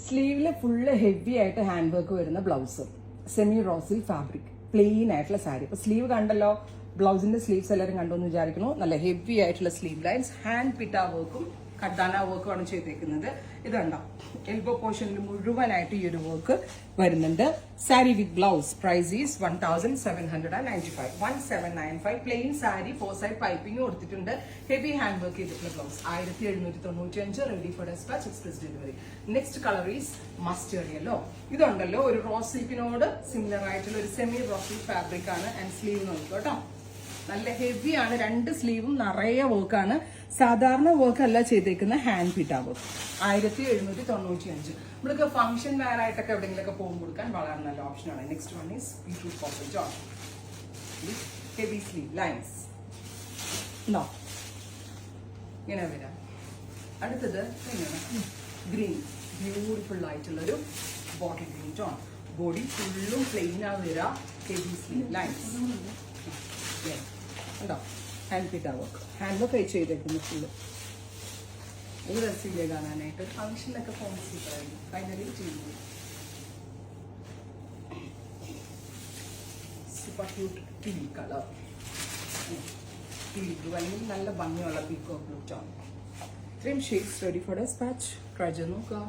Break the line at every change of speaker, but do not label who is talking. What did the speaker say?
സ്ലീവില് full heavy ആയിട്ട് hand work വരുന്ന blouse, semi റോസിൽ fabric, plain ആയിട്ടുള്ള സാരി. ഇപ്പൊ സ്ലീവ് കണ്ടല്ലോ, ബ്ലൗസിന്റെ സ്ലീവ്സ് എല്ലാവരും കണ്ടു എന്ന് വിചാരിക്കുന്നു. നല്ല ഹെവി ആയിട്ടുള്ള സ്ലീവ് ലൈൻസ്, ഹാൻഡ് പിറ്റ വർക്കും കട്ടാന വർക്കും ആണ് ചെയ്തേക്കുന്നത്. ഇതുണ്ടോ, എൽബോ പോർഷനിൽ മുഴുവനായിട്ട് ഈ ഒരു വർക്ക് വരുന്നുണ്ട്. Sari with blouse, price is 1795, 1795. Plain sari, 4 side piping കൊടുത്തിട്ടുണ്ട്. ഹെവി ഹാൻഡ് വർക്ക് ചെയ്തിട്ടുള്ള blouse 1795, ready for despatch, express delivery. Next colour is mustard yellow. ഇതുണ്ടല്ലോ, ഒരു റോസ് സിൽക്കിനോട് സിമിലർ ആയിട്ടുള്ള ഒരു സെമി റോസ് ഫാബ്രിക് ആണ്. ആൻഡ് സ്ലീവ് നോക്കുക കേട്ടോ, നല്ല ഹെവി ആണ്. 2 സ്ലീവും നിറയെ വർക്കാണ്. സാധാരണ വർക്ക് അല്ല ചെയ്തേക്കുന്ന, ഹാൻഡ് പിറ്റ വർക്ക്. 1795. നമ്മൾക്ക് ഫംഗ്ഷൻ വെയർ ആയിട്ടൊക്കെ എവിടെയെങ്കിലൊക്കെ പോകുമ്പോൾ കൊടുക്കാൻ വളരെ നല്ല ഓപ്ഷനാണ്. Next one is beetroot copper ജോൺ, ഹെവി സ്ലീവ് ലൈൻസ്. ഉണ്ടോ, ഇങ്ങനെ വരാം. അടുത്തത് ഗ്രീൻ, ബ്യൂട്ടിഫുൾ ആയിട്ടുള്ള ഒരു ബോട്ടിൽ ഗ്രീൻ ടോൺ. ബോഡി ഫുള്ളും പ്ലെയിൻ ആ വരാം, ഹെവി സ്ലീവ് ലൈൻസ്. ഉണ്ടോ, ഹാൻഡ് പിറ്റ വർക്ക്, ഹാൻഡ് വർക്ക് ചെയ്തേക്കുന്നു ഫുള്ള്. ഒരു രസമില്ലേ കാണാനായിട്ട്, ഫംഗ്ഷനിലൊക്കെ പോകുമ്പോൾ സൂപ്പറായിരുന്നു. ഫൈനലി ചെയ്യുന്നു super cute tea colour, tea blue, അല്ലെങ്കിൽ നല്ല ഭംഗിയുള്ള പീക്കോ ബ്ലൂ ടോൺ. ഇത്രയും shades ready for despatch. Try ചെയ്ത് നോക്കുക.